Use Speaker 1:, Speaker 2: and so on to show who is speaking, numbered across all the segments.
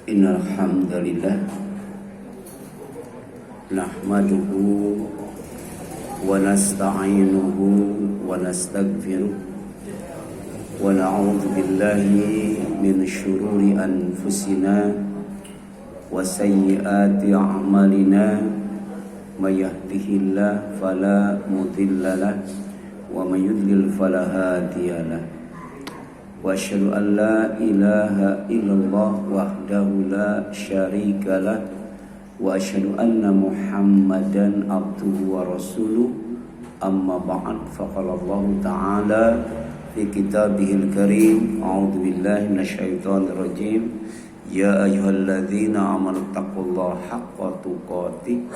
Speaker 1: Innal hamdalillah nahmaduhu wa nasta'inuhu wa nastaghfiruh wa na'udzu billahi min syururi anfusina wa sayyiati a'malina may yahdihillahu fala mudilla lahu wa may yudlil fala hadiyalah. Wa asyhadu an la ilaha illallah wahdahu la syarikalah wa asyhadu anna Muhammadan abduhu wa rasuluh. Amma ba'd, faqala Allah ta'ala fi kitabihil karim, a'udzu billahi minasyaitonir rajim. Ya ayyuhalladzina amanu taqullaha haqqa tuqatih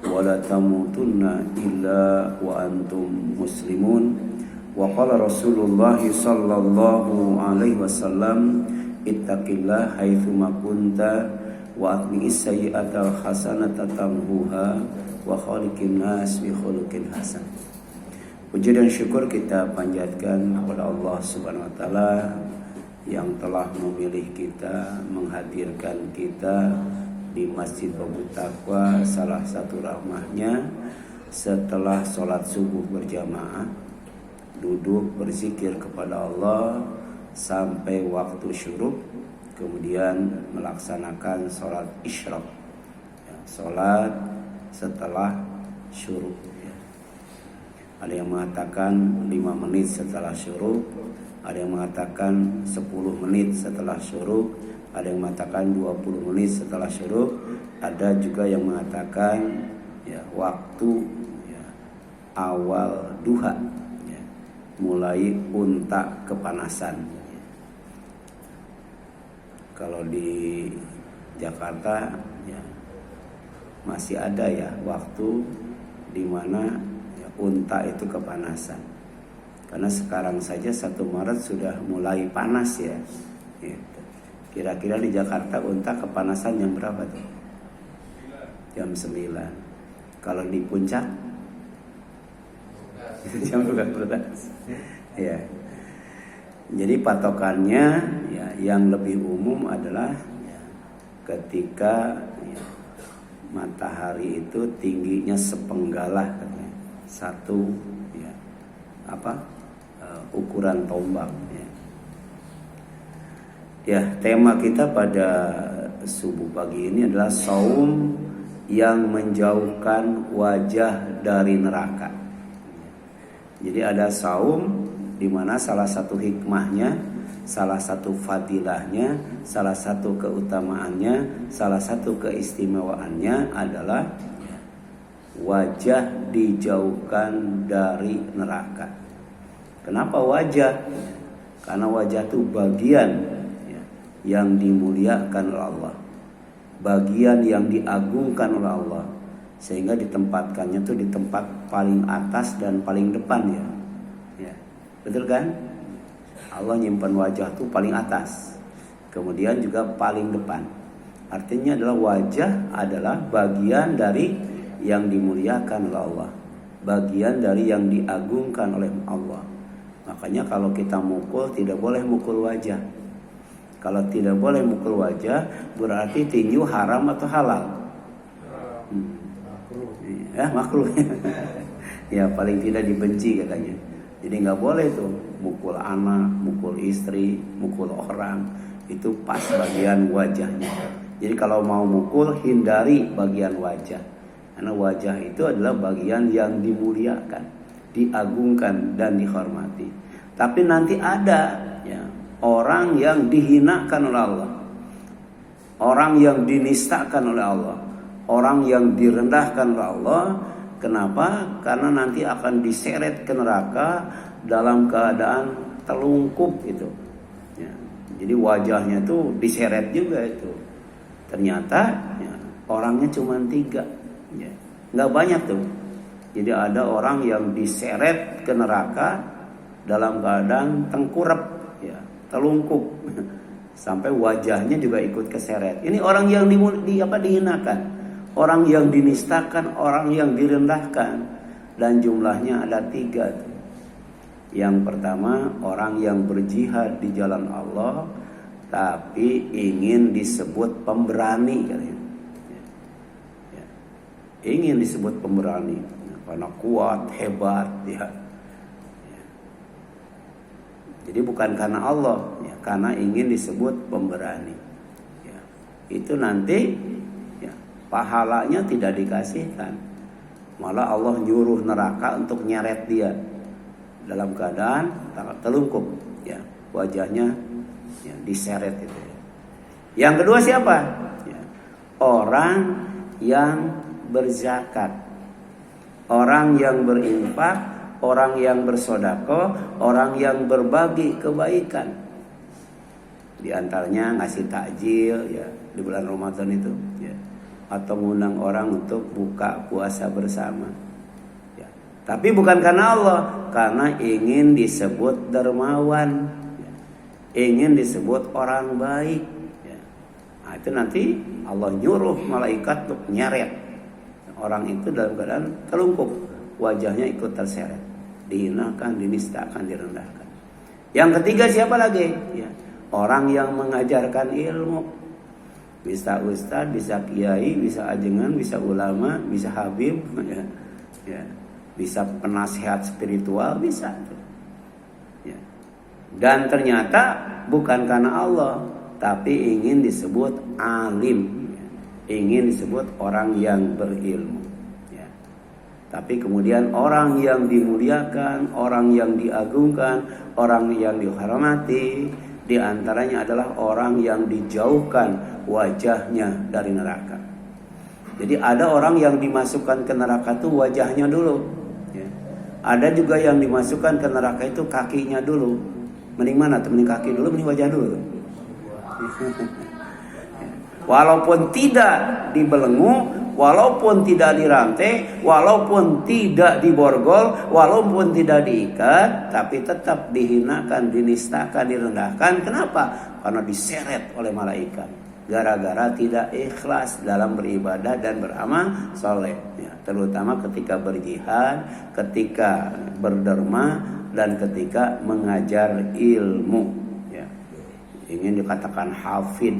Speaker 1: wa la tamutunna illa wa antum muslimun. Wa qala Rasulullah sallallahu alaihi wasallam, ittaqillah haitsu ma kunta wa atbi'is sayyi'atal hasanata tamhuha wa khaliqin nas bi khuluqin hasan. Puji dan syukur kita panjatkan kepada Allah Subhanahu wa taala yang telah memilih kita, menghadirkan kita di Masjid Babut Taqwa, salah satu rahmahnya setelah sholat subuh berjamaah, duduk berzikir kepada Allah sampai waktu syuruk, kemudian melaksanakan sholat isyraq, sholat setelah syuruk. Ada yang mengatakan 5 menit setelah syuruk, ada yang mengatakan 10 menit setelah syuruk, ada yang mengatakan 20 menit setelah syuruk, ada juga yang mengatakan waktu awal duha, mulai unta kepanasan. Kalau di Jakarta masih ada waktu di mana unta itu kepanasan. Karena sekarang saja 1 Maret sudah mulai panas ya. Kira-kira di Jakarta unta kepanasan jam berapa tuh? Jam 9. Kalau di puncak jam 12. Ya. Jadi patokannya yang lebih umum adalah ketika matahari itu tingginya sepenggalah, satu ukuran tombak. Tema kita pada subuh pagi ini adalah saum yang menjauhkan wajah dari neraka. Jadi ada saum di mana salah satu hikmahnya, salah satu fadilahnya, salah satu keutamaannya, salah satu keistimewaannya adalah wajah dijauhkan dari neraka. Kenapa wajah? Karena wajah itu bagian yang dimuliakan oleh Allah, bagian yang diagungkan oleh Allah, sehingga ditempatkannya tuh di tempat paling atas dan paling depan ya. Betul kan? Allah nyimpan wajah tuh paling atas, kemudian juga paling depan. Artinya adalah wajah adalah bagian dari yang dimuliakan oleh Allah, bagian dari yang diagungkan oleh Allah. Makanya kalau kita mukul tidak boleh mukul wajah. Kalau tidak boleh mukul wajah berarti tinju haram atau halal? Makruh. Ya paling tidak dibenci katanya. Jadi nggak boleh tuh mukul anak, mukul istri, mukul orang, itu pas bagian wajahnya. Jadi kalau mau mukul hindari bagian wajah, karena wajah itu adalah bagian yang dimuliakan, diagungkan dan dihormati. Tapi nanti ada orang yang dihinakan oleh Allah, orang yang dinistakan oleh Allah, orang yang direndahkan oleh Allah. Kenapa? Karena nanti akan diseret ke neraka dalam keadaan telungkup itu. Jadi wajahnya itu diseret juga itu. Ternyata orangnya cuma 3, nggak banyak tuh. Jadi ada orang yang diseret ke neraka dalam keadaan tengkurap, telungkup, sampai wajahnya juga ikut keseret. Ini orang yang dihinakan, orang yang dinistakan, orang yang direndahkan, dan jumlahnya ada 3 tuh. Yang pertama, orang yang berjihad di jalan Allah tapi ingin disebut pemberani katanya. Ya. Ingin disebut pemberani karena kuat, hebat ya. Jadi bukan karena Allah ya, karena ingin disebut pemberani ya. Itu nanti ya, pahalanya tidak dikasihkan, malah Allah nyuruh neraka untuk nyeret dia dalam keadaan telungkup ya, wajahnya ya, diseret itu ya. Yang kedua siapa ya, orang yang berzakat, orang yang berinfak, orang yang bersedekah, orang yang berbagi kebaikan. Di antaranya ngasih takjil ya di bulan Ramadan itu ya, atau mengundang orang untuk buka puasa bersama. Ya. Tapi bukan karena Allah, karena ingin disebut dermawan, ya. Ingin disebut orang baik. Ya. Nah, itu nanti Allah nyuruh malaikat untuk nyeret orang itu dalam keadaan telungkup, wajahnya ikut terseret, dihinakan, dinistakan, direndahkan. Yang ketiga siapa lagi? Ya, orang yang mengajarkan ilmu, bisa ustadz, bisa kiai, bisa ajengan, bisa ulama, bisa habib, ya, ya, bisa penasihat spiritual, bisa. Ya. Dan ternyata bukan karena Allah, tapi ingin disebut alim, ya. Ingin disebut orang yang berilmu. Tapi kemudian orang yang dimuliakan, orang yang diagungkan, orang yang dihormati, di antaranya adalah orang yang dijauhkan wajahnya dari neraka. Jadi ada orang yang dimasukkan ke neraka itu wajahnya dulu. Ya. Ada juga yang dimasukkan ke neraka itu kakinya dulu. Mending mana? Mending kaki dulu, mending wajah dulu. Walaupun tidak dibelenggu, walaupun tidak dirantai, walaupun tidak diborgol, walaupun tidak diikat, tapi tetap dihinakan, dinistakan, direndahkan. Kenapa? Karena diseret oleh malaikat. Gara-gara tidak ikhlas dalam beribadah dan beramal soleh. Ya, terutama ketika berjihad, ketika berderma, dan ketika mengajar ilmu. Ya. Ingin dikatakan hafid,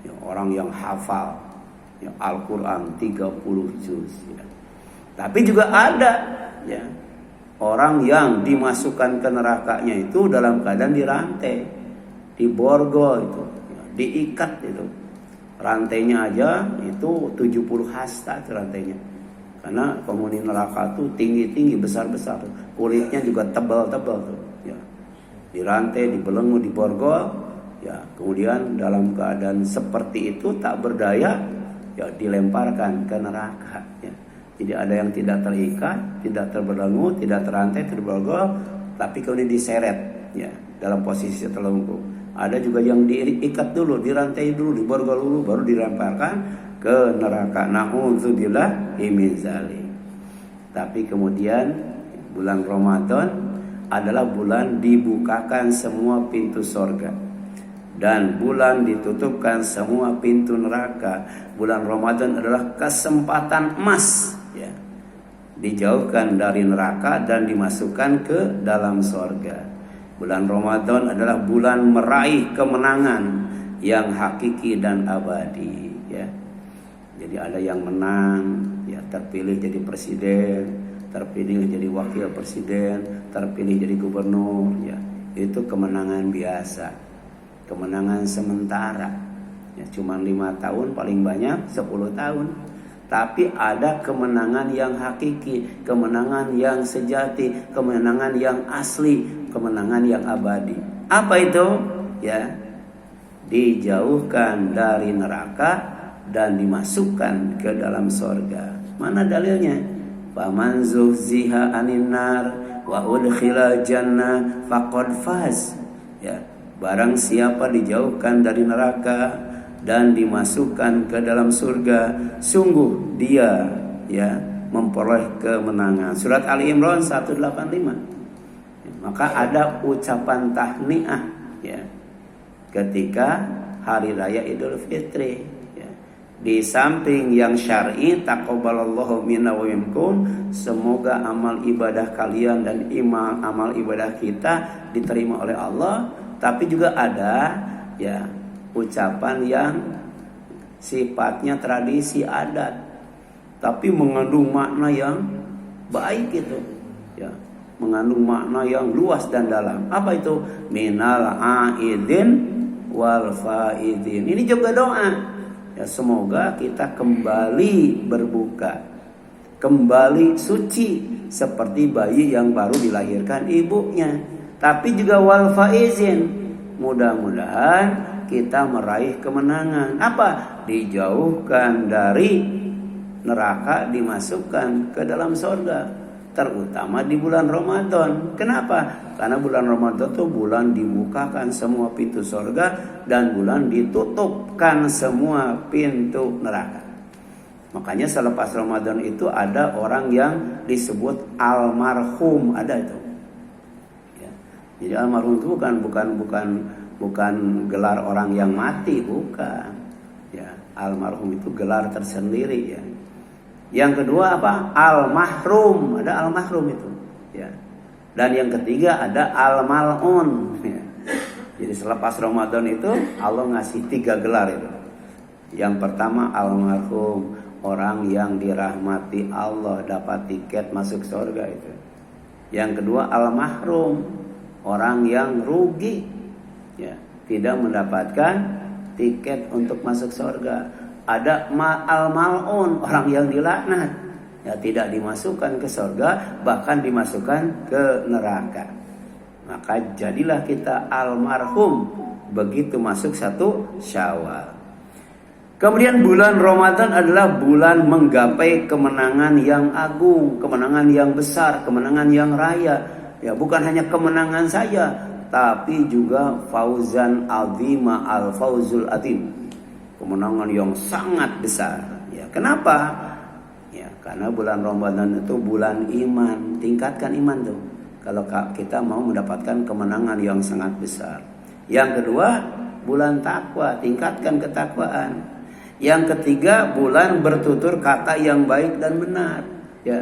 Speaker 1: ya, orang yang hafal ya, Al-Quran 30 juz ya. Tapi juga ada ya, orang yang dimasukkan ke nerakanya itu dalam keadaan dirantai, diborgol itu ya, diikat itu. Rantainya aja itu 70 hasta itu rantainya. Karena penghuni neraka itu tinggi-tinggi, besar-besar, kulitnya juga tebal-tebal tuh ya. Dirantai, dibelenggu, diborgol ya, kemudian dalam keadaan seperti itu tak berdaya ya, dilemparkan ke neraka ya. Jadi ada yang tidak terikat, tidak terbelenggu, tidak terantai, terborgol, tapi kemudian diseret ya dalam posisi terlungkup. Ada juga yang diikat dulu, dirantai dulu, diborgol dulu, baru dilemparkan ke neraka. Na'udzubillah min dzalik. Tapi kemudian bulan Ramadan adalah bulan dibukakan semua pintu surga dan bulan ditutupkan semua pintu neraka. Bulan Ramadan adalah kesempatan emas ya, dijauhkan dari neraka dan dimasukkan ke dalam surga. Bulan Ramadan adalah bulan meraih kemenangan yang hakiki dan abadi ya. Jadi ada yang menang ya, terpilih jadi presiden, terpilih jadi wakil presiden, terpilih jadi gubernur ya. Itu kemenangan biasa, kemenangan sementara ya, cuma 5 tahun, paling banyak 10 tahun. Tapi ada kemenangan yang hakiki, kemenangan yang sejati, kemenangan yang asli, kemenangan yang abadi. Apa itu? Ya, dijauhkan dari neraka dan dimasukkan ke dalam surga. Mana dalilnya? Faman zuhziha 'anil nar wa udkhila jannah faqad faz. Ya, barang siapa dijauhkan dari neraka dan dimasukkan ke dalam surga, sungguh dia ya memperoleh kemenangan. Surat Ali Imran 185. Maka ada ucapan tahniah ya ketika hari raya Idul Fitri ya. Di samping yang syar'i, taqabbalallahu minna wa minkum, semoga amal ibadah kalian dan amal ibadah kita diterima oleh Allah. Tapi juga ada ya ucapan yang sifatnya tradisi adat, tapi mengandung makna yang baik itu, ya, mengandung makna yang luas dan dalam. Apa itu? Minal aidin wal faidin. Ini juga doa. Ya, semoga kita kembali berbuka, kembali suci seperti bayi yang baru dilahirkan ibunya. Tapi juga wal faizin, mudah-mudahan kita meraih kemenangan. Apa? Dijauhkan dari neraka, dimasukkan ke dalam surga, terutama di bulan Ramadan. Kenapa? Karena bulan Ramadan itu bulan dibukakan semua pintu surga dan bulan ditutupkan semua pintu neraka. Makanya selepas Ramadan itu ada orang yang disebut almarhum, ada itu. Ya. Jadi almarhum itu bukan gelar orang yang mati, bukan. Ya, almarhum itu gelar tersendiri, ya. Yang kedua apa? Al-mahrum, ada al-mahrum itu, ya. Dan yang ketiga ada al-mal'un, ya. Jadi selepas Ramadan itu Allah ngasih 3 gelar itu. Yang pertama al-marhum, orang yang dirahmati Allah, dapat tiket masuk surga itu. Yang kedua al-mahrum, orang yang rugi, ya, tidak mendapatkan tiket untuk masuk surga. Ada al-mal'un, orang yang dilaknat, ya, tidak dimasukkan ke surga, bahkan dimasukkan ke neraka. Maka jadilah kita almarhum begitu masuk 1 Syawal. Kemudian bulan Ramadan adalah bulan menggapai kemenangan yang agung, kemenangan yang besar, kemenangan yang raya. Ya, bukan hanya kemenangan saja, tapi juga fauzan azima, al-fauzul azim, kemenangan yang sangat besar. Ya, kenapa? Ya, karena bulan Ramadan itu bulan iman. Tingkatkan iman tuh kalau kita mau mendapatkan kemenangan yang sangat besar. Yang kedua, bulan takwa, tingkatkan ketakwaan. Yang ketiga, bulan bertutur kata yang baik dan benar, ya.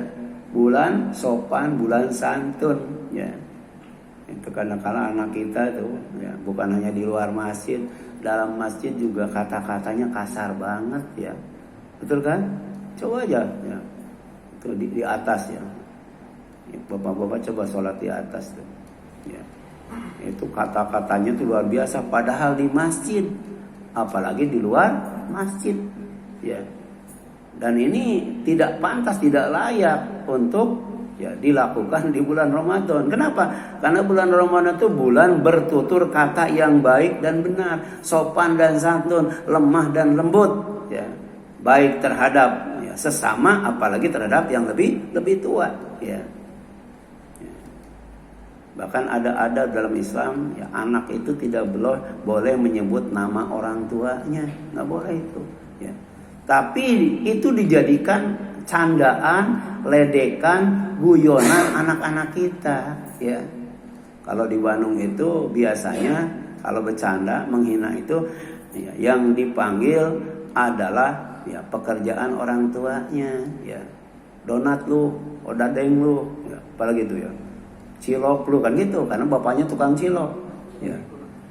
Speaker 1: Bulan sopan, bulan santun, ya. Itu kadang-kadang anak kita itu, ya, bukan hanya di luar masjid, dalam masjid juga kata-katanya kasar banget, ya. Betul kan? Coba aja, ya. Itu di atas, ya. Bapak-bapak coba sholat di atas tuh, ya. Itu kata-katanya tuh luar biasa, padahal di masjid, apalagi di luar masjid, ya. Dan ini tidak pantas, tidak layak untuk, ya, dilakukan di bulan Ramadan. Kenapa? Karena bulan Ramadan itu bulan bertutur kata yang baik dan benar, sopan dan santun, lemah dan lembut, ya. Baik terhadap, ya, sesama, apalagi terhadap yang lebih tua, ya. Bahkan ada dalam Islam, ya, anak itu tidak boleh menyebut nama orang tuanya, nggak boleh itu, ya. Tapi itu dijadikan candaan, ledekan, guyonan anak-anak kita, ya. Kalau di Bandung itu biasanya kalau bercanda menghina itu, ya, yang dipanggil adalah, ya, pekerjaan orang tuanya, ya. Donat lu, odadeng lu, ya, apalagi itu, ya. Cilok lu, kan gitu, karena bapaknya tukang cilok, ya.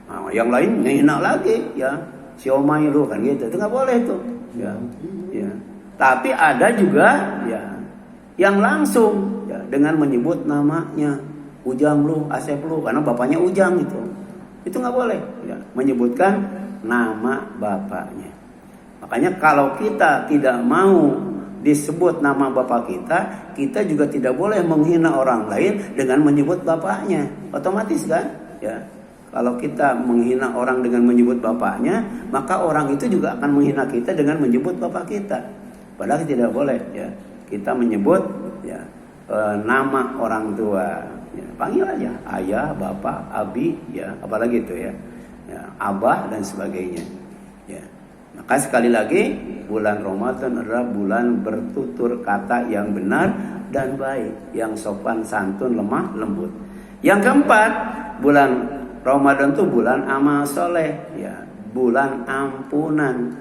Speaker 1: Nah, yang lain ngehina lagi, ya, siomay lu, kan gitu, itu nggak boleh tuh, ya, ya. Tapi ada juga, ya, yang langsung, ya, dengan menyebut namanya, Ujang lu, Asep lu, karena bapaknya Ujang itu nggak boleh, ya, menyebutkan nama bapaknya. Makanya kalau kita tidak mau disebut nama bapak kita juga tidak boleh menghina orang lain dengan menyebut bapaknya. Otomatis kan, ya. Kalau kita menghina orang dengan menyebut bapaknya, maka orang itu juga akan menghina kita dengan menyebut bapak kita. Padahal tidak boleh, ya. Kita menyebut, ya, nama orang tua, ya. Panggil aja ayah, bapak, abi, ya, apalagi itu, ya, ya, abah dan sebagainya, ya. Maka sekali lagi, bulan Ramadan adalah bulan bertutur kata yang benar dan baik, yang sopan santun, lemah lembut. Yang keempat, bulan Ramadan itu bulan amal soleh, ya, bulan ampunan,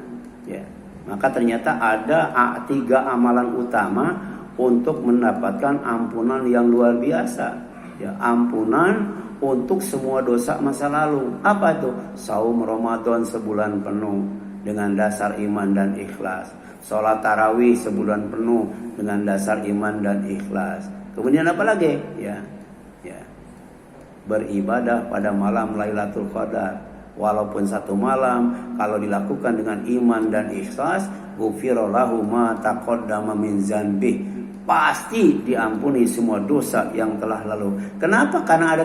Speaker 1: ya. Maka ternyata ada 3 amalan utama untuk mendapatkan ampunan yang luar biasa, ya. Ampunan untuk semua dosa masa lalu. Apa itu? Saum Ramadan sebulan penuh dengan dasar iman dan ikhlas. Sholat tarawih sebulan penuh dengan dasar iman dan ikhlas. Kemudian apa lagi? Ya, beribadah pada malam Lailatul Qadar. Walaupun satu malam, kalau dilakukan dengan iman dan ikhlas, ghufira lahu ma taqaddama min dzanbih, pasti diampuni semua dosa yang telah lalu. Kenapa? Karena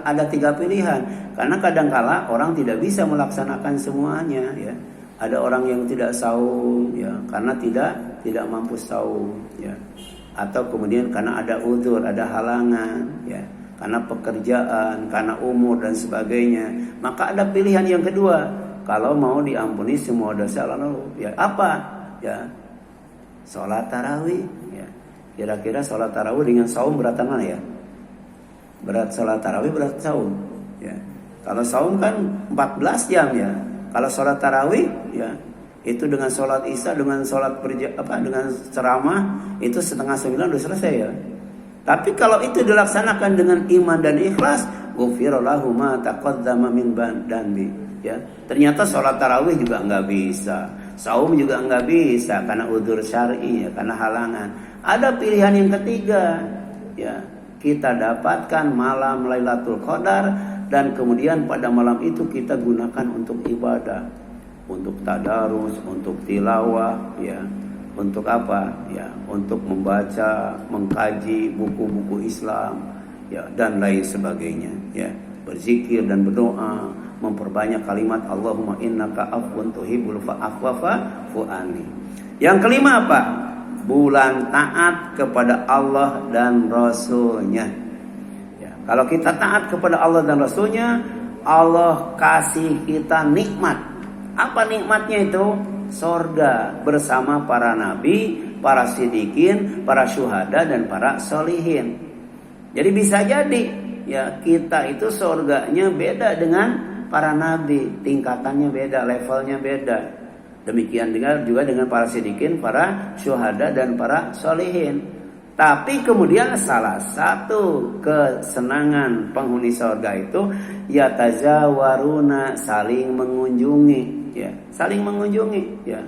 Speaker 1: ada 3 pilihan. Karena kadangkala orang tidak bisa melaksanakan semuanya, ya. Ada orang yang tidak saum, ya, karena tidak mampu saum, ya. Atau kemudian karena ada udzur, ada halangan, ya. Karena pekerjaan, karena umur dan sebagainya. Maka ada pilihan yang kedua. Kalau mau diampuni semua dosa lalu, ya apa? Ya, sholat tarawih. Ya. Kira-kira sholat tarawih dengan saum beratan mana ya? Berat sholat tarawih, berat saum. Ya. Kalau saum kan 14 jam ya. Kalau sholat tarawih, ya itu dengan sholat isya, dengan sholat dengan ceramah itu 8:30 sudah selesai ya. Tapi kalau itu dilaksanakan dengan iman dan ikhlas, ghufira lahu ma taqaddama min dzanbi. Ya, ternyata sholat tarawih juga nggak bisa, saum juga nggak bisa karena udzur syar'i, ya, karena halangan. Ada pilihan yang ketiga, ya, kita dapatkan malam Lailatul Qadar dan kemudian pada malam itu kita gunakan untuk ibadah, untuk tadarus, untuk tilawah, ya. Untuk apa? Ya, untuk membaca, mengkaji buku-buku Islam, ya, dan lain sebagainya, ya. Berzikir dan berdoa, memperbanyak kalimat Allahumma innaka afwun tuhibbul fa'fu anni. Yang kelima apa? Bulan taat kepada Allah dan Rasulnya. Ya, kalau kita taat kepada Allah dan Rasulnya, Allah kasih kita nikmat. Apa nikmatnya itu? Sorga bersama para nabi, para siddiqin, para syuhada dan para solihin. Jadi bisa jadi ya kita itu sorganya beda dengan para nabi, tingkatannya beda, levelnya beda. Demikian juga dengan para siddiqin, para syuhada dan para solihin. Tapi kemudian salah satu kesenangan penghuni sorga itu yatazawaruna, saling mengunjungi. Ya, saling mengunjungi, ya.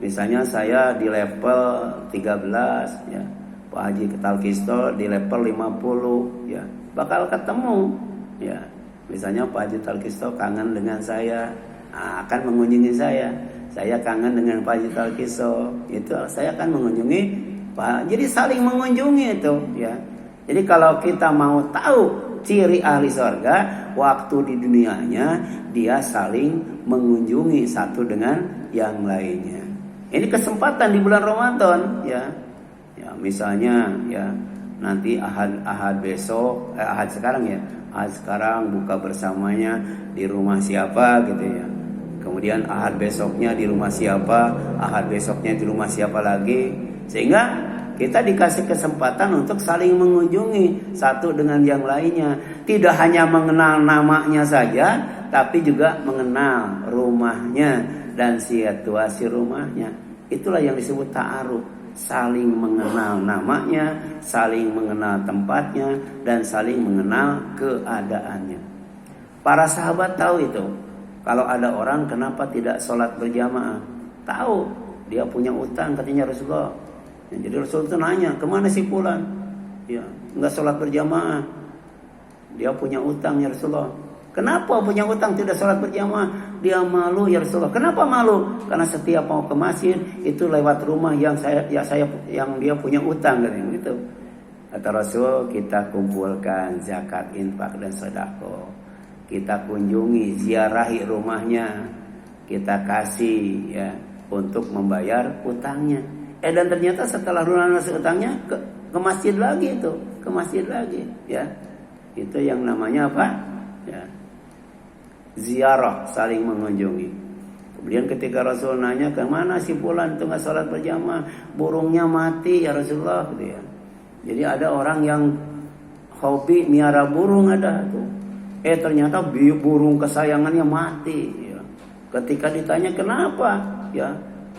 Speaker 1: Misalnya saya di level 13, ya. Pak Haji Talkisto di level 50, ya. Bakal ketemu, ya. Misalnya Pak Haji Talkisto kangen dengan saya, akan mengunjungi saya. Saya kangen dengan Pak Haji Talkisto, itu saya akan mengunjungi Pak. Jadi saling mengunjungi itu, ya. Jadi kalau kita mau tahu ciri ahli surga, waktu di dunianya dia saling mengunjungi satu dengan yang lainnya. Ini kesempatan di bulan Ramadan, ya. Ya, misalnya ya nanti Ahad besok, Ahad sekarang ya. Ahad sekarang buka bersamanya di rumah siapa gitu ya. Kemudian Ahad besoknya di rumah siapa, Ahad besoknya di rumah siapa lagi. Sehingga kita dikasih kesempatan untuk saling mengunjungi satu dengan yang lainnya. Tidak hanya mengenal namanya saja, tapi juga mengenal rumahnya dan situasi rumahnya. Itulah yang disebut ta'aruf. Saling mengenal namanya, saling mengenal tempatnya, dan saling mengenal keadaannya. Para sahabat tahu itu. Kalau ada orang kenapa tidak sholat berjamaah, tahu dia punya utang katanya Rasulullah. Ya, jadi Rasul itu nanya, kemana si fulan? Ya, enggak sholat berjamaah. Dia punya utang ya Rasulullah. Kenapa punya utang tidak sholat berjamaah? Dia malu ya Rasulullah. Kenapa malu? Karena setiap mau ke masjid itu lewat rumah yang yang dia punya utang gitu. Kata Rasul, kita kumpulkan zakat, infak dan sedekah. Kita kunjungi, ziarahi rumahnya. Kita kasih ya untuk membayar utangnya. Dan ternyata setelah lunasi utangnya ke masjid lagi itu, ke masjid lagi, ya. Itu yang namanya apa? Ya. Ziarah, saling mengunjungi. Kemudian ketika Rasul nanya, kemana si fulan itu nggak sholat berjamaah? Burungnya mati ya Rasulullah, gitu ya. Jadi ada orang yang hobi miara burung ada tuh. Ternyata burung kesayangannya mati. Ya. Ketika ditanya kenapa, ya.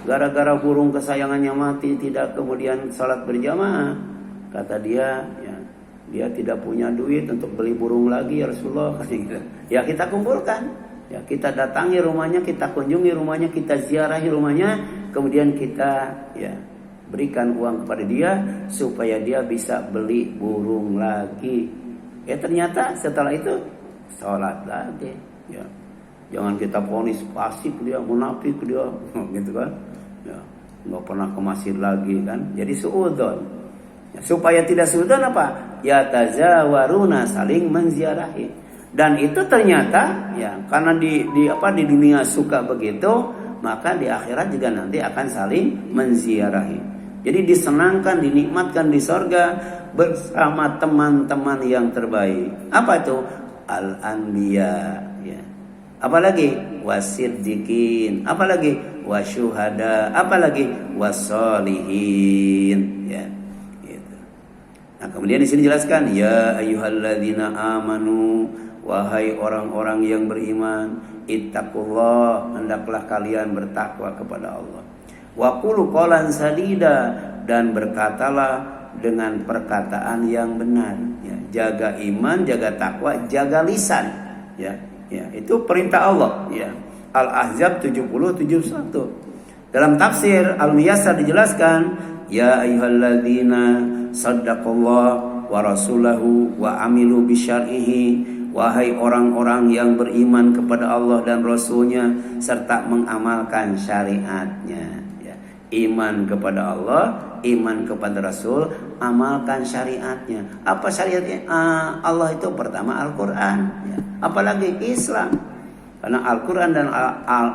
Speaker 1: Gara-gara burung kesayangannya mati tidak kemudian sholat berjamaah, kata dia, ya, dia tidak punya duit untuk beli burung lagi ya Rasulullah. Ya kita kumpulkan, ya kita datangi rumahnya, kita kunjungi rumahnya, kita ziarahi rumahnya, kemudian kita ya berikan uang kepada dia supaya dia bisa beli burung lagi. Ya ternyata setelah itu sholat lagi. Ya jangan kita vonis pasif dia, munafik dia, gitu kan? Ya nggak pernah ke masjid lagi kan? Jadi suudzon. Ya, supaya tidak suudzon apa? Ya tazawaruna, saling menziarahi. Dan itu ternyata ya karena di dunia suka begitu, maka di akhirat juga nanti akan saling menziarahi. Jadi disenangkan, dinikmatkan di sorga bersama teman-teman yang terbaik. Apa itu? Al-anbiya ya. Apalagi wasiddiqin, apalagi wasyuhada, apalagi wasolihin ya. Nah, kemudian di sini jelaskan ya ayyuhalladzina amanu, wahai orang-orang yang beriman, ittaqullah, hendaklah kalian bertakwa kepada Allah. Wa qulu qawlan sadida, dan berkatalah dengan perkataan yang benar ya. Jaga iman, jaga takwa, jaga lisan ya. Ya, itu perintah Allah ya. Al-Ahzab 70-71. Dalam tafsir Al-Muyassar dijelaskan ya ayyuhalladzina saddaqallah wa rasulahu wa amilu bisyar'ihi, wahai orang-orang yang beriman kepada Allah dan Rasulnya serta mengamalkan syariatnya ya. Iman kepada Allah, iman kepada Rasul, amalkan syariatnya. Apa syariatnya? Allah itu pertama Al-Quran ya. Apalagi Islam, karena Al-Quran dan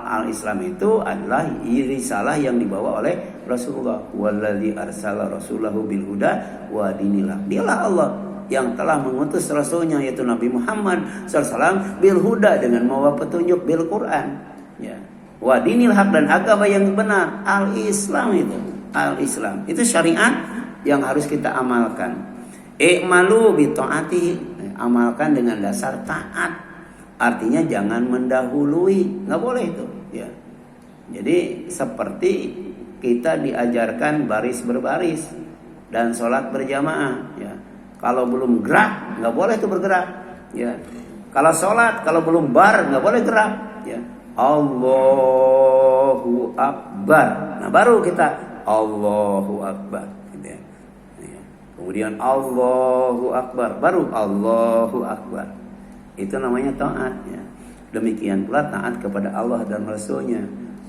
Speaker 1: Al-Islam itu adalah risalah yang dibawa oleh Rasulullah. Walladzi arsala rasulahu bil huda wa dinil haq. Dialah Allah yang telah mengutus Rasulnya yaitu Nabi Muhammad SAW bil huda, dengan membawa petunjuk bil Quran ya. Wa dinil haq, dan agama yang benar. Al-Islam itu syariat yang harus kita amalkan. I'malu bi taati, amalkan dengan dasar taat. Artinya jangan mendahului, nggak boleh itu ya. Jadi seperti kita diajarkan baris berbaris dan sholat berjamaah ya. Kalau belum gerak nggak boleh itu bergerak ya. Kalau sholat kalau belum bar nggak boleh gerak ya. Allahu Akbar, nah baru kita Allahu Akbar gitu ya. Kemudian Allahu Akbar, baru Allahu Akbar. Itu namanya taat ya. Demikian pula taat kepada Allah dan Rasulnya.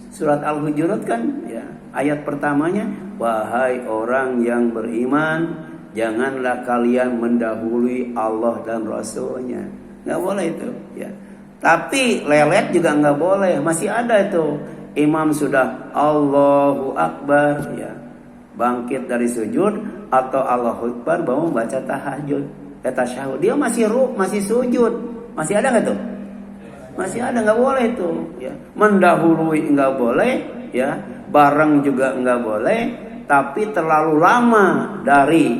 Speaker 1: Surat Al-Hujurat kan ya, ayat pertamanya, wahai orang yang beriman, janganlah kalian mendahului Allah dan Rasulnya. Nggak boleh itu ya. Tapi lelet juga nggak boleh. Masih ada itu, imam sudah Allahu Akbar ya, bangkit dari sujud atau Allahu Akbar baru membaca tahajud, tasyahud, dia masih sujud. Masih ada nggak tuh? Masih ada, nggak boleh itu ya. Mendahului nggak boleh ya, bareng juga nggak boleh, tapi terlalu lama dari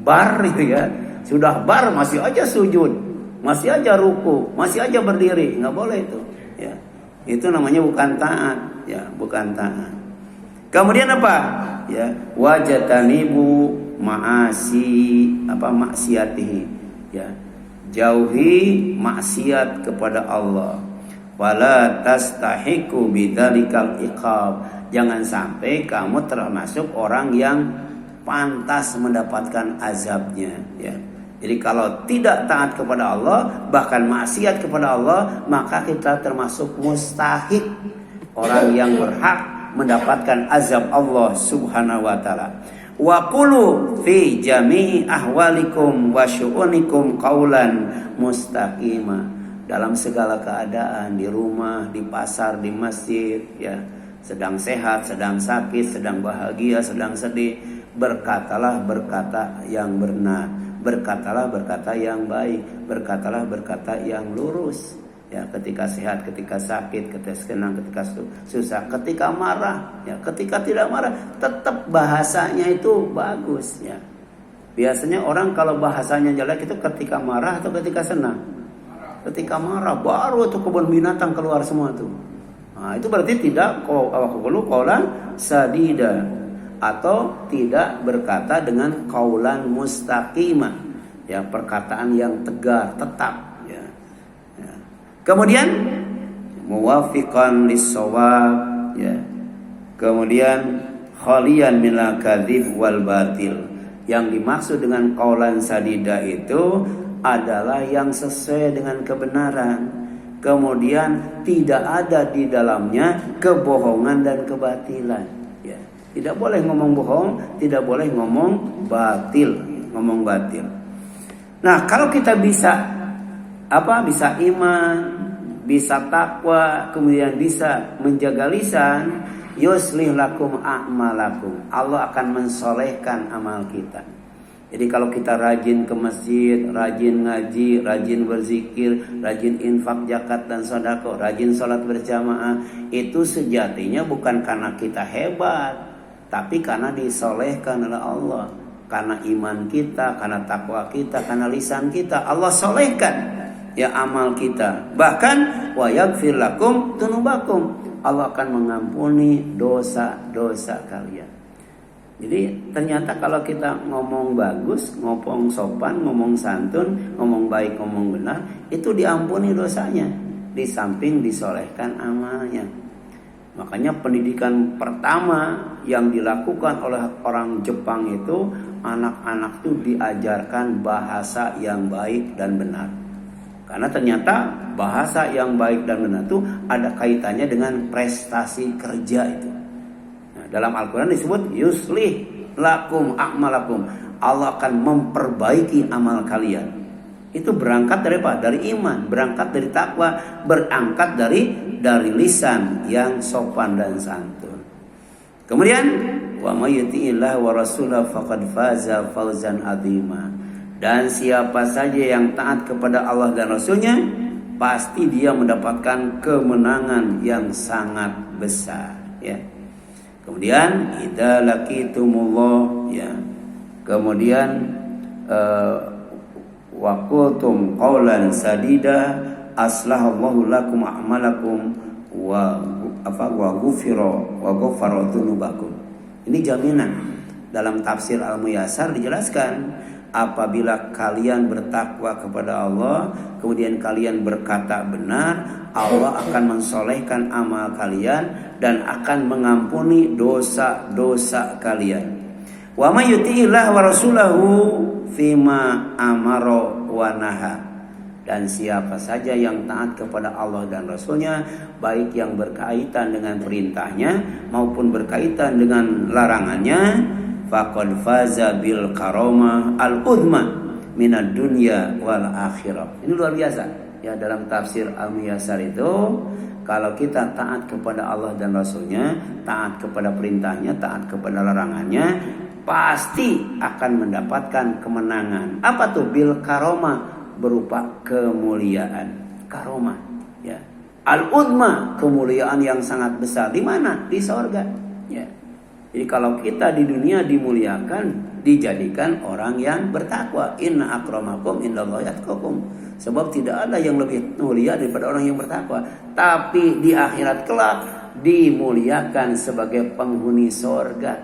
Speaker 1: bar ya, sudah bar masih aja sujud, masih aja ruku, masih aja berdiri, nggak boleh itu ya. Itu namanya bukan taat ya, bukan taat. Kemudian apa ya? Wajatanibu maksiatihi ya. Jauhi maksiat kepada Allah. Wala tastahiqu bidzalikal iqab. Jangan sampai kamu termasuk orang yang pantas mendapatkan azabnya ya. Jadi kalau tidak taat kepada Allah, bahkan maksiat kepada Allah, maka kita termasuk mustahik, orang yang berhak mendapatkan azab Allah Subhanahu wa taala. Wa qulu fi jami'i ahwalikum wa syu'unikum qaulan mustaqima. Dalam segala keadaan, di rumah, di pasar, di masjid ya, sedang sehat, sedang sakit, sedang bahagia, sedang sedih, berkatalah berkata yang benar, berkatalah berkata yang baik, berkatalah berkata yang lurus ya. Ketika sehat, ketika sakit, ketika senang, ketika susah, ketika marah ya, ketika tidak marah, tetap bahasanya itu bagus ya. Biasanya orang kalau bahasanya jelek itu ketika marah atau ketika senang? Ketika marah baru itu kebun binatang keluar semua tuh. Nah, itu berarti tidak qaulan sadida, atau tidak berkata dengan qaulan mustaqimah, ya, perkataan yang tegar, tetap, ya. Ya. Kemudian muwafiqan lis-shawab, ya. Kemudian khalian minal kadzib wal batil. Yang dimaksud dengan qaulan sadida itu adalah yang sesuai dengan kebenaran. Kemudian tidak ada di dalamnya kebohongan dan kebatilan. Ya. Tidak boleh ngomong bohong, tidak boleh ngomong batil, ngomong batil. Nah, kalau kita bisa bisa iman, bisa takwa, kemudian bisa menjaga lisan, yuslih lakum a'malakum. Allah akan mensolehkan amal kita. Jadi kalau kita rajin ke masjid, rajin ngaji, rajin berzikir, rajin infak, zakat dan sedekah, rajin sholat berjamaah, itu sejatinya bukan karena kita hebat, tapi karena disolehkan oleh Allah. Karena iman kita, karena takwa kita, karena lisan kita, Allah solehkan ya amal kita. Bahkan wa yaghfir lakum dzunubakum, Allah akan mengampuni dosa-dosa kalian. Jadi ternyata kalau kita ngomong bagus, ngomong sopan, ngomong santun, ngomong baik, ngomong benar, itu diampuni dosanya, di samping disolehkan amalnya. Makanya pendidikan pertama yang dilakukan oleh orang Jepang itu, anak-anak itu diajarkan bahasa yang baik dan benar. Karena ternyata bahasa yang baik dan benar itu ada kaitannya dengan prestasi kerja itu. Nah, dalam Al-Quran disebut yuslih lakum a'malakum. Allah akan memperbaiki amal kalian. Itu berangkat dari apa? Dari iman, berangkat dari takwa, berangkat dari lisan yang sopan dan santun. Kemudian wa may yuti'illah wa rasulahu faqad faza fawzan 'azima. Dan siapa saja yang taat kepada Allah dan Rasulnya, pasti dia mendapatkan kemenangan yang sangat besar, ya. Kemudian idza laqitumullah, ya. Kemudian wa qultum qaulan sadida aslahallahu lakum a'malakum wa ghufara dzunubakum. Ini jaminan. Dalam tafsir Al-Muyassar dijelaskan, apabila kalian bertakwa kepada Allah, kemudian kalian berkata benar, Allah akan mensolehkan amal kalian dan akan mengampuni dosa-dosa kalian. Wa may yuti'illah wa rasulahu fima amara wa naha. Dan siapa saja yang taat kepada Allah dan Rasulnya, baik yang berkaitan dengan perintahnya maupun berkaitan dengan larangannya, faqad faza bil karamah al-udma minad dunya wal akhirah. Ini luar biasa. Ya, dalam tafsir Al-Muyassar itu, kalau kita taat kepada Allah dan Rasulnya, taat kepada perintahnya, taat kepada larangannya, pasti akan mendapatkan kemenangan. Apa tuh? Bil karamah, berupa kemuliaan. Karamah, ya. Al-udma, kemuliaan yang sangat besar. Di mana? Di surga, ya. Jadi kalau kita di dunia dimuliakan, dijadikan orang yang bertakwa. Inna akramakum indallahi atqakum. Sebab tidak ada yang lebih mulia daripada orang yang bertakwa. Tapi di akhirat kelak dimuliakan sebagai penghuni surga.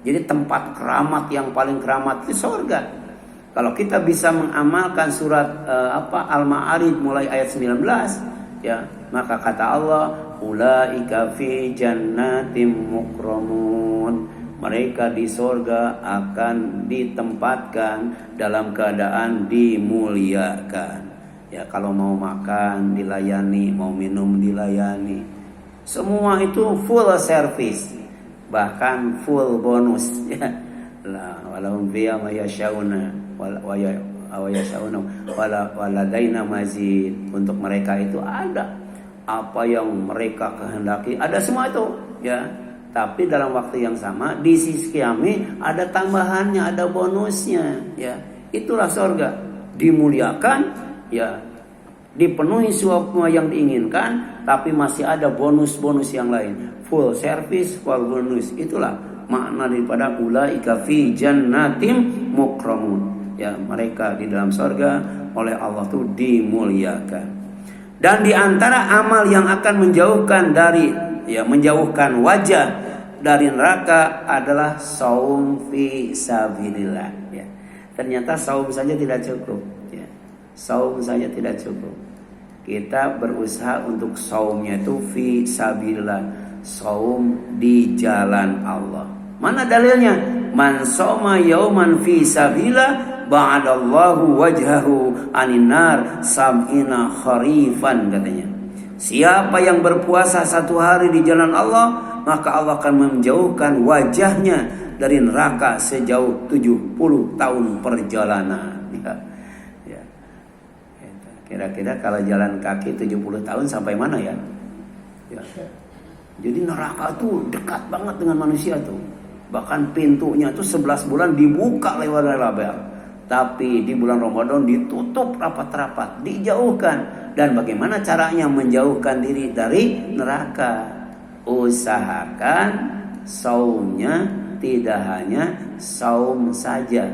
Speaker 1: Jadi tempat keramat yang paling keramat itu surga. Kalau kita bisa mengamalkan surat Al-Ma'arij mulai ayat 19, ya, maka kata Allah, ulaika fi jannatim mukramun. Mereka di surga akan ditempatkan dalam keadaan dimuliakan. Ya, kalau mau makan dilayani, mau minum dilayani. Semua itu full service, bahkan full bonus, ya. La walahum fiha ma yashauna waladaina mazid. Untuk mereka itu ada apa yang mereka kehendaki, ada semua itu, ya. Tapi dalam waktu yang sama di sisi kami ada tambahannya, ada bonusnya, ya. Itulah surga, dimuliakan, ya, dipenuhi semua yang diinginkan, tapi masih ada bonus-bonus yang lain, full service, full bonus. Itulah makna daripada ulaika fi jannatim mukramun. Ya, mereka di dalam surga oleh Allah itu dimuliakan. Dan di antara amal yang akan menjauhkan wajah dari neraka adalah shaum fi sabilillah, ya. ternyata saum saja tidak cukup. Ya. Saum saja tidak cukup. Kita berusaha untuk saumnya itu fi sabilillah, saum di jalan Allah. Mana dalilnya? Man soma yauman fi sabilillah ba'adallahu wajhahu anin nar sab'ina kharifan, katanya. Siapa yang berpuasa satu hari di jalan Allah, maka Allah akan menjauhkan wajahnya dari neraka sejauh 70 tahun perjalanan. Ya. Kira-kira kalau jalan kaki 70 tahun sampai mana ya? Ya. Jadi neraka tuh dekat banget dengan manusia tuh. Bahkan pintunya tuh 11 bulan dibuka lebar-lebar. Tapi di bulan Ramadan ditutup rapat-rapat, dijauhkan. Dan bagaimana caranya menjauhkan diri dari neraka? Usahakan saumnya tidak hanya saum saja,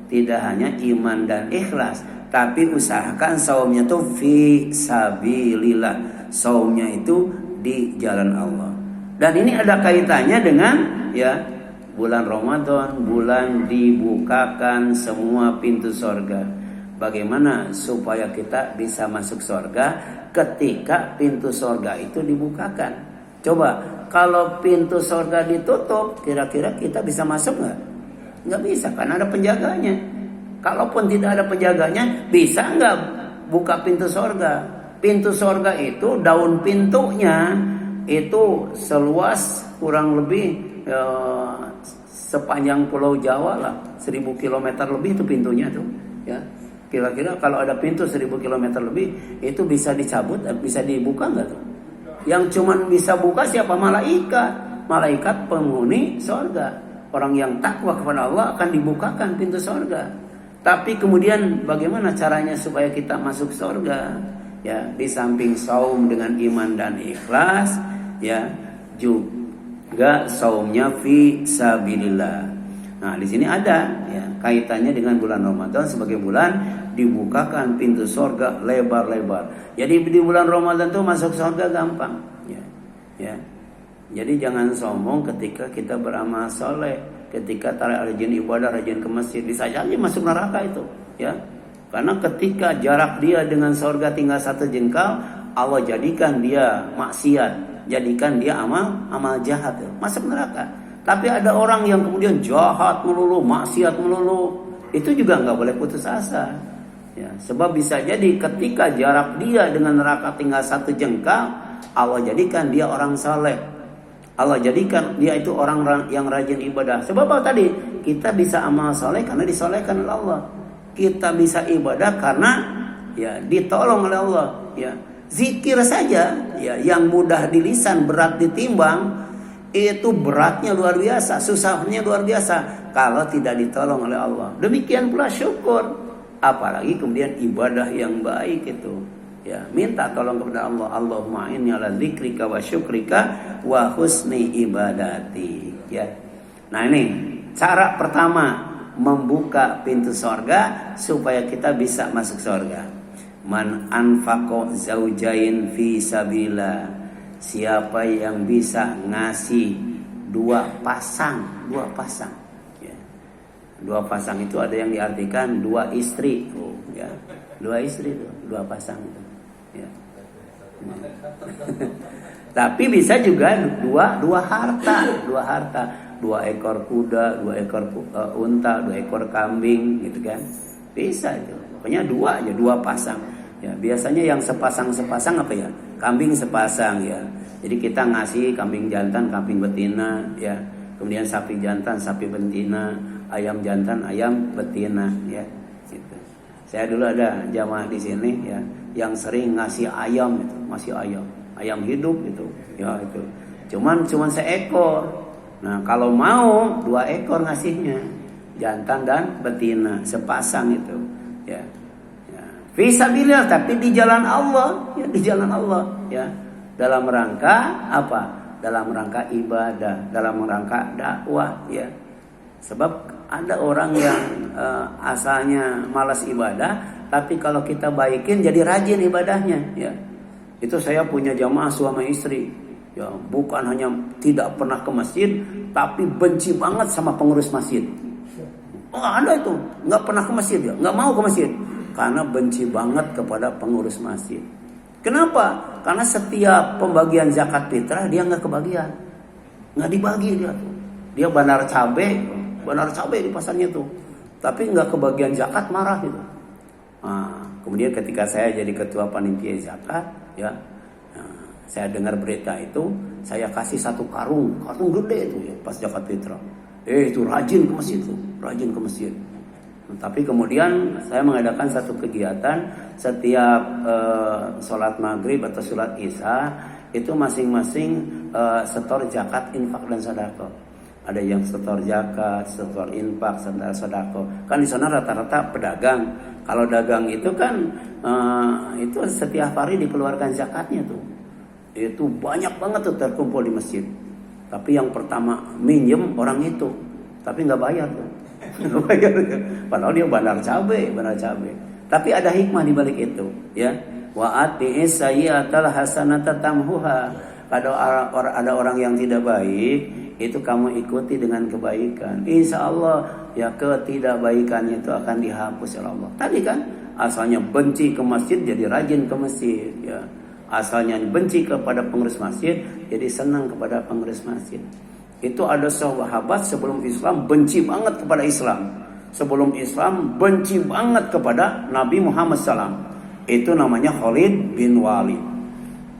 Speaker 1: tidak hanya iman dan ikhlas, tapi usahakan saumnya itu fi sabilillah, saumnya itu di jalan Allah. Dan ini ada kaitannya dengan ya bulan Ramadan, bulan dibukakan semua pintu sorga. Bagaimana supaya kita bisa masuk sorga ketika pintu sorga itu dibukakan? Coba, kalau pintu sorga ditutup, kira-kira kita bisa masuk nggak? Nggak bisa, karena ada penjaganya. Kalaupun tidak ada penjaganya, bisa nggak buka pintu sorga? Pintu sorga itu daun pintunya itu seluas kurang lebih sepanjang Pulau Jawa lah, 1000 km lebih itu pintunya tuh. Ya, kira-kira kalau ada pintu 1000 km lebih itu bisa dicabut, bisa dibuka nggak tuh? Yang cuman bisa buka siapa? Malaikat penghuni sorga. Orang yang takwa kepada Allah akan dibukakan pintu sorga. Tapi kemudian bagaimana caranya supaya kita masuk sorga? Ya, di samping saum dengan iman dan ikhlas, ya juga saumnya fi sabilillah. Nah, di sini ada ya kaitannya dengan bulan Ramadan sebagai bulan dibukakan pintu sorga lebar-lebar. Jadi di bulan Ramadan tuh masuk sorga gampang. Ya. Jadi jangan sombong ketika kita beramal soleh, ketika rajin ibadah, rajin ke masjid, bisa aja masuk neraka itu. Ya, karena ketika jarak dia dengan sorga tinggal 1 jengkal, Allah jadikan dia maksiat, jadikan dia amal jahat, ya, masuk neraka. Tapi ada orang yang kemudian jahat melulu, maksiat melulu, itu juga nggak boleh putus asa. Ya, sebab bisa jadi ketika jarak dia dengan neraka tinggal 1 jengkal, Allah jadikan dia orang saleh. Allah jadikan dia itu orang yang rajin ibadah. Sebab apa tadi? Kita bisa amal saleh karena disolehkan oleh Allah. Kita bisa ibadah karena ya ditolong oleh Allah. Ya, zikir saja, ya yang mudah di lisan berat ditimbang. Itu beratnya luar biasa, susahnya luar biasa kalau tidak ditolong oleh Allah. Demikian pula syukur, apalagi kemudian ibadah yang baik itu. Ya, minta tolong kepada Allah. Allahumma inni ala dzikrika wa syukrika wa husni ibadati. Ya. Nah, ini cara pertama membuka pintu sorga supaya kita bisa masuk sorga. Man anfaqo zaujain fi sabilillah. Siapa yang bisa ngasih dua pasang. Ya. 2 pasang itu ada yang diartikan 2 istri. Oh, ya. 2 istri itu, 2 pasang itu. Ya. Tapi bisa juga dua harta, 2 ekor kuda, 2 ekor unta, 2 ekor kambing, gitu kan? Bisa itu. Pokoknya 2 aja, 2 pasang. Ya, biasanya yang sepasang apa ya? Kambing sepasang ya. Jadi kita ngasih kambing jantan, kambing betina ya. Kemudian sapi jantan, sapi betina, ayam jantan, ayam betina ya. Gitu. Saya dulu ada jamaah di sini ya, yang sering ngasih ayam itu, ngasih ayam hidup itu. Ya itu. Cuman seekor. Nah, kalau mau 2 ekor ngasihnya. Jantan dan betina sepasang itu ya. Fisabilillah, tapi di jalan Allah, ya di jalan Allah, ya. Dalam rangka apa? Dalam rangka ibadah, dalam rangka dakwah, ya. Sebab ada orang yang asalnya malas ibadah, tapi kalau kita baikin jadi rajin ibadahnya, ya. Itu saya punya jamaah suami istri, ya, bukan hanya tidak pernah ke masjid, tapi benci banget sama pengurus masjid. Oh, ada itu, nggak pernah ke masjid dia, nggak mau ke masjid karena benci banget kepada pengurus masjid. Kenapa? Karena setiap pembagian zakat fitrah dia nggak kebagian, nggak dibagi dia tuh. Dia bandar cabai di pasarnya tuh, tapi nggak kebagian zakat, marah gitu. Nah, kemudian ketika saya jadi ketua panitia zakat, ya, saya dengar berita itu, saya kasih satu karung gede itu ya pas zakat fitrah. Itu rajin ke masjid tuh, rajin ke masjid. Tapi kemudian saya mengadakan satu kegiatan setiap sholat maghrib atau sholat isya itu masing-masing setor zakat, infak dan sedekah. Ada yang setor zakat, setor infak, setor sedekah. Kan di sana rata-rata pedagang. Kalau dagang itu kan itu setiap hari dikeluarkan zakatnya tuh. Itu banyak banget tuh terkumpul di masjid. Tapi yang pertama minjem orang itu, tapi nggak bayar tuh. Padahal dia bandar cabai. Tapi ada hikmah di balik itu, ya. Wa ati'is sayyi'atal hasanata tamhuha. Ada orang yang tidak baik, itu kamu ikuti dengan kebaikan. Insya Allah ya ketidakbaikannya itu akan dihapus oleh Allah. Tadi kan asalnya benci ke masjid jadi rajin ke masjid, ya. Asalnya benci kepada pengurus masjid jadi senang kepada pengurus masjid. Itu ada sahabat sebelum Islam benci banget kepada Islam. Sebelum Islam benci banget kepada Nabi Muhammad SAW. Itu namanya Khalid bin Walid.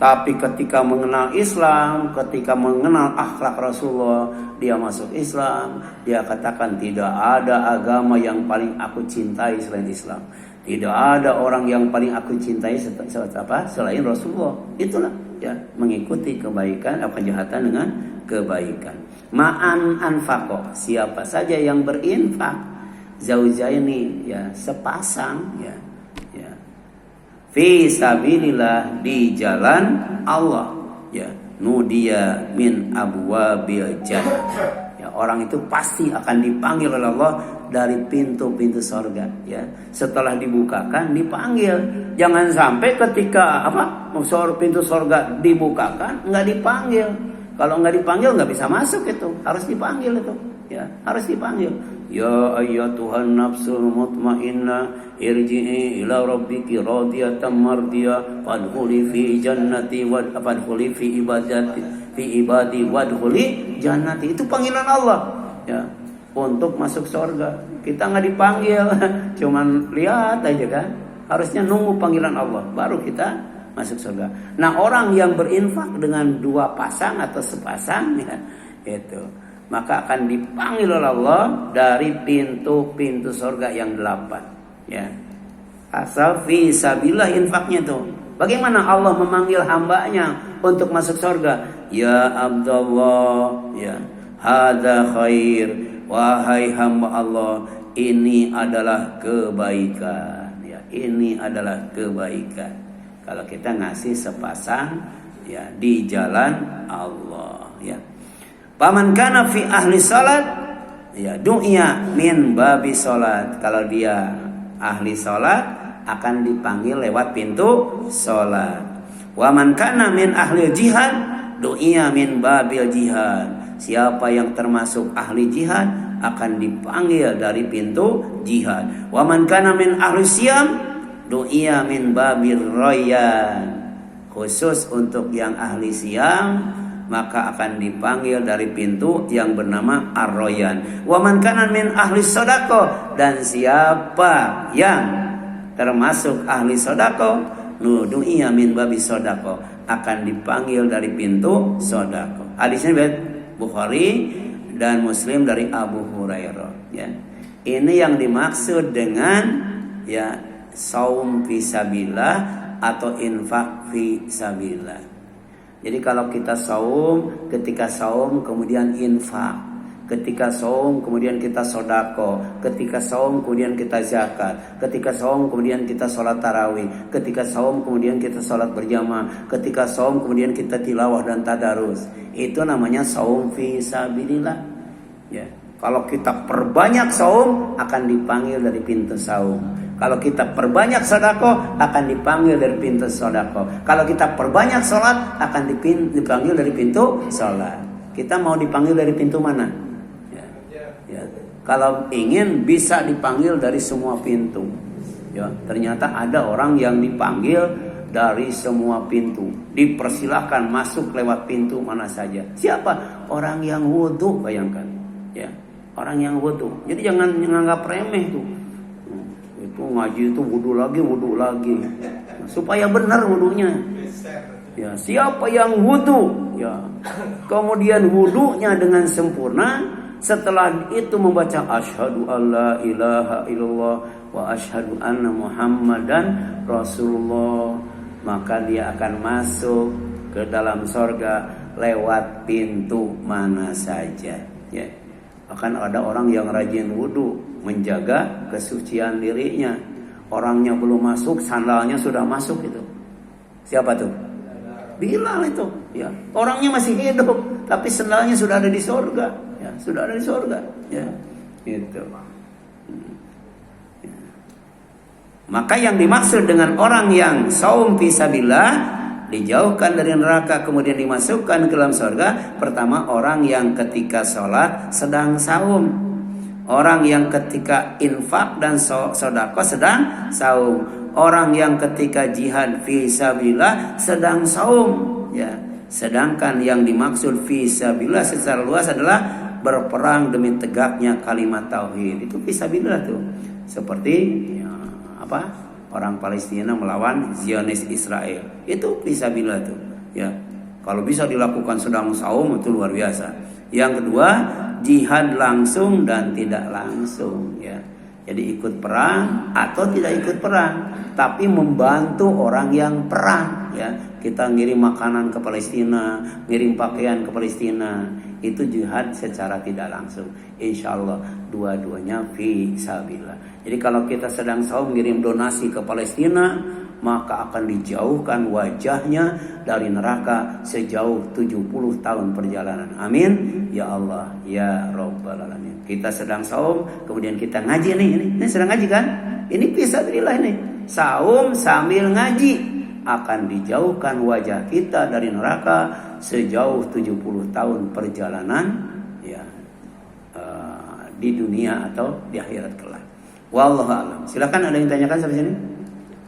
Speaker 1: Tapi ketika mengenal Islam, ketika mengenal akhlak Rasulullah, dia masuk Islam. Dia katakan tidak ada agama yang paling aku cintai selain Islam. Tidak ada orang yang paling aku cintai selain Rasulullah. Itulah ya, mengikuti kebaikan, kejahatan dengan kebaikan. Ma'an anfaqo, siapa saja yang berinfak, zaujaini ya, sepasang ya, fi sabilillah, di jalan Allah ya, nudiya min abwabil jannah ya, orang itu pasti akan dipanggil oleh Allah dari pintu-pintu sorga ya. Setelah dibukakan dipanggil. Jangan sampai ketika pintu sorga dibukakan nggak dipanggil. Kalau nggak dipanggil nggak bisa masuk itu, harus dipanggil itu, ya harus dipanggil. Ya ayyatuhan nafsul mutmainnah irji'i ila rabbiki radiyatan mardiyah fadkhuli fi jannati wa fadkhuli fi ibadi wadkhuli jannati. Itu panggilan Allah, ya, untuk masuk surga. Kita nggak dipanggil, cuman lihat aja kan. Harusnya nunggu panggilan Allah baru kita masuk surga. Nah, orang yang berinfak dengan dua pasang atau sepasang ya, itu maka akan dipanggil oleh Allah dari pintu-pintu surga yang 8 ya. Asal fi sabilillah infaknya tuh. Bagaimana Allah memanggil hambanya untuk masuk surga? Ya Abdullah ya, hadza khair, wahai hamba Allah, ini adalah kebaikan ya, ini adalah kebaikan. Kalau kita ngasih sepasang ya di jalan Allah ya. Paman kana fi ahli salat ya du'ya min babi salat. Kalau dia ahli salat akan dipanggil lewat pintu salat. Wa man kana min ahli jihad du'ya min babil jihad. Siapa yang termasuk ahli jihad akan dipanggil dari pintu jihad. Wa man kana min ahli siyam du'iya min babir royan. Khusus untuk yang ahli siam maka akan dipanggil dari pintu yang bernama ar-royan. Wa man kana min ahli sedekah, dan siapa yang termasuk ahli sedekah du'iya min babi sedekah akan dipanggil dari pintu sedekah. Hadisnya riwayat Bukhari dan Muslim dari Abu Hurairah ya. Ini yang dimaksud dengan ya saum fisabilillah atau infak fisabilillah. Jadi kalau kita saum, ketika saum kemudian infak, ketika saum kemudian kita sodako, ketika saum kemudian kita zakat, ketika saum kemudian kita sholat tarawih, ketika saum kemudian kita sholat berjamaah, ketika saum kemudian kita tilawah dan tadarus. Itu namanya saum fisabilillah. Ya. Kalau kita perbanyak saum akan dipanggil dari pintu saum. Kalau kita perbanyak sedekah akan dipanggil dari pintu sedekah. Kalau kita perbanyak sholat akan dipanggil dari pintu sholat. Kita mau dipanggil dari pintu mana? Ya. Ya. kalau ingin bisa dipanggil dari semua pintu. Ya, ternyata ada orang yang dipanggil dari semua pintu. Dipersilahkan masuk lewat pintu mana saja. Siapa? Orang yang wudu, bayangkan. Ya, orang yang wudu. Jadi jangan menganggap remeh tuh. Itu ngaji itu wudu lagi. Supaya benar wudunya. Ya, siapa yang wudu? Ya. Kemudian wudunya dengan sempurna. Setelah itu membaca asyhadu alla ilaha illallah wa asyhadu anna muhammadan rasulullah, maka dia akan masuk ke dalam sorga lewat pintu mana saja. Ya. Bahkan ada orang yang rajin wudu, menjaga kesucian dirinya. Orangnya belum masuk, sandalnya sudah masuk itu. Siapa tuh? Bilal itu. Ya. Orangnya masih hidup, tapi sandalnya sudah ada di sorga. Ya, sudah ada di sorga. Ya, itu. Ya. Maka yang dimaksud dengan orang yang saum fisabilillah, dijauhkan dari neraka kemudian dimasukkan ke dalam sorga. Pertama, orang yang ketika sholat sedang saum. Orang yang ketika infak dan sedekah sedang saum. Orang yang ketika jihad fisabilillah sedang saum. Ya. Sedangkan yang dimaksud fisabilillah secara luas adalah berperang demi tegaknya kalimat tauhid. Itu fisabilillah tuh. Seperti ya, orang Palestina melawan Zionis Israel. Itu fisabilillah tuh. Ya. Kalau bisa dilakukan sedang saum itu luar biasa. Yang kedua, jihad langsung dan tidak langsung, ya. Jadi ikut perang atau tidak ikut perang, tapi membantu orang yang perang, ya. Kita ngirim makanan ke Palestina, ngirim pakaian ke Palestina, itu jihad secara tidak langsung. Insya Allah dua-duanya fisabilillah. Jadi kalau kita sedang saum ngirim donasi ke Palestina, maka akan dijauhkan wajahnya dari neraka sejauh 70 tahun perjalanan. Amin. Ya Allah, ya Rabbal Alamin. Kita sedang saum, kemudian kita ngaji nih. Ini sedang ngaji kan? Ini fisabilillah ini. Saum sambil ngaji, akan dijauhkan wajah kita dari neraka sejauh 70 tahun perjalanan, ya, di dunia atau di akhirat kelak. Wallahu a'lam. Silakan, ada yang tanyakan sampai sini?